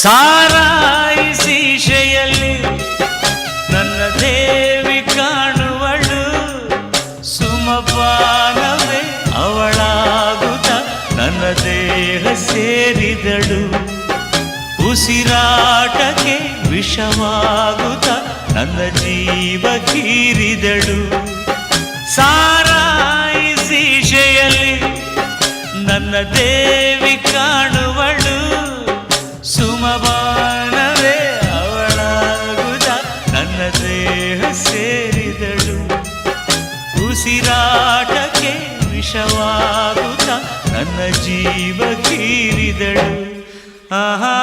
ಸಾರಾಯಿಸಿ ಶೆಯಲ್ಲಿ ನನ್ನ ದೇವಿ ಕಾಣುವಳು, ಸುಮಪಾನವೇ ಅವಳಾಗುತ್ತ ನನ್ನ ದೇಹ ಸೇರಿದಳು, ಉಸಿರಾಟಕ್ಕೆ ವಿಷವಾಗುತ್ತ ನನ್ನ ಜೀವ ಹೀರಿದಳು. ಸಾರಾಯಿಸಿ ಶೆಯಲ್ಲಿ ನನ್ನ ದೇವಿ ಕಾಣುವಳು, ಸುಮಪಾನವೇ ಅವಳಾಗುತ್ತ ನನ್ನ ದೇಹ ಸೇರಿದಳು, ಉಸಿರಾಟಕ್ಕೆ ವಿಷವಾಗುತ್ತ ನನ್ನ ಜೀವ ಹೀರಿದಳು. ಆಹಾ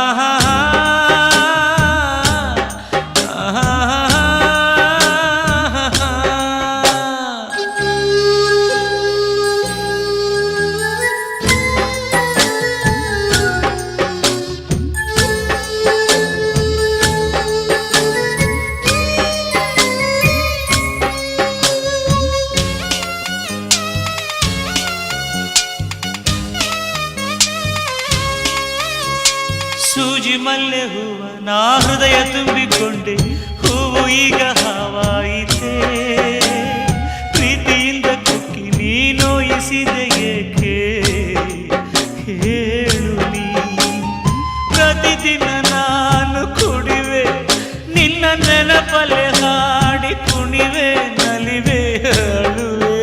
ಸೂಜಿ ಮಲ್ಲೆ ಹೂವ ನಾ ಹೃದಯ ತುಂಬಿಕೊಂಡೆ, ಹೂವು ಈಗ ಹಾವಾಯಿತೆ, ಪ್ರೀತಿಯಿಂದ ಕುಕ್ಕಿ ನೀ ನೋಯಿಸಿದೆ ಏಕೆ ಹೇಳು ನೀ. ಪ್ರತಿದಿನ ನಾನು ಕುಡಿವೆ ನಿನ್ನ ನೆನಪಲೆ ಹಾಡಿ ಕುಣಿವೆ, ನಲಿವೆ ಅಳುವೆ.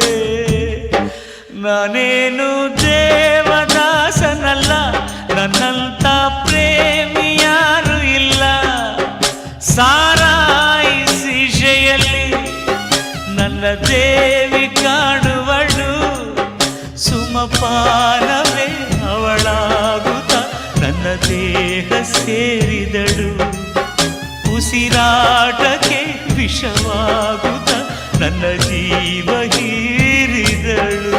ನಾನೇನು ದೇವದಾಸನಲ್ಲ, ನನ್ನಂತ ಪ್ರೇಮಿ ಯಾರು ಇಲ್ಲ. ಸಾರಾಯಿಸಿ ಶೆಯಲ್ಲಿ ನನ್ನ ದೇವಿ ಕಾಣುವಳು, ಸುಮಪಾನವೇ ಅವಳಾಗುತ್ತ ನನ್ನ ದೇಹ ಸೇರಿದಳು, ಉಸಿರಾಟಕ್ಕೆ ವಿಷವಾಗುತ್ತ ನನ್ನ ಜೀವ ಹೀರಿದಳು.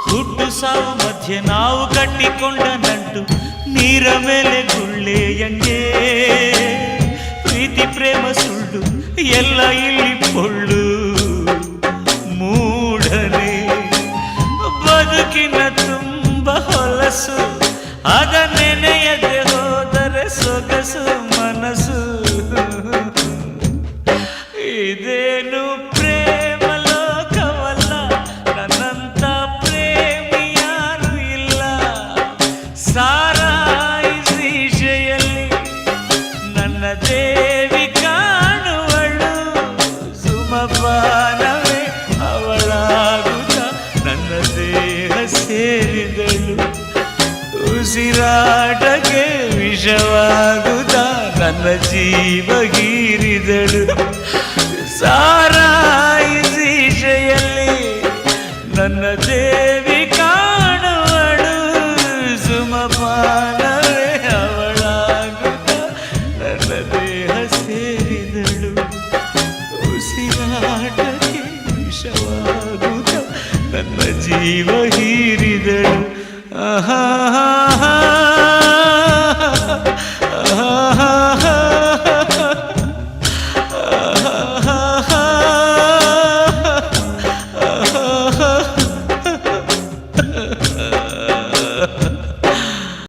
ಹುಟ್ಟು ಸಾವು ಮಧ್ಯೆ ನಾವು ಕಟ್ಟಿಕೊಂಡ ನಂಟು, ನೀರ ಮೇಲೆ ಗುಳ್ಳೆಯಂಗೆ. ಪ್ರೀತಿ ಪ್ರೇಮ ಸುಳ್ಳು ಎಲ್ಲ ಇಲ್ಲಿ ಪೊಳ್ಳು, ಮೂಢನೆ ಬದುಕಿನ ತುಂಬ ಹೊಲಸು, ಅದ ನೆನೆಯದೆ ಹೋದರೆ ಸೊಗಸು ಮನಸ್ಸು. ಇದೇನು ಪ್ರೇಮ ಲೋಕವಲ್ಲ, ನನ್ನಂತ ಪ್ರೇಮಿ ಯಾರು ಇಲ್ಲ. ಸಾರಾಯಿಸಿ ಶೆಯಲ್ಲಿ ನನ್ನ ದೇವಿ ಕಾಣುವಳು, ಸುಮಪಾನವೇ ಅವಳಾಗುತ್ತ ನನ್ನ ದೇಹ ಸೇರಿದಳು, ಉಸಿರಾಟಕ್ಕೆ ವಿಷವಾಗುತ್ತ ನನ್ನ ಜೀವ ಹೀರಿದಳು. ಸಾರಾಯಿಸಿ ಶೆಯಲ್ಲಿ ನನ್ನ ದೇವಿ ಕಾಣುವಳು, ಸುಮಪಾನವೇ ಅವಳಾಗುತ್ತ ನನ್ನ ದೇಹ ಸೇರಿದಳು, ಉಸಿರಾಟಕ್ಕೆ ವಿಷವಾಗುತ್ತ ನನ್ನ ಜೀವ ಹೀರಿದಳು. ಆಹಾ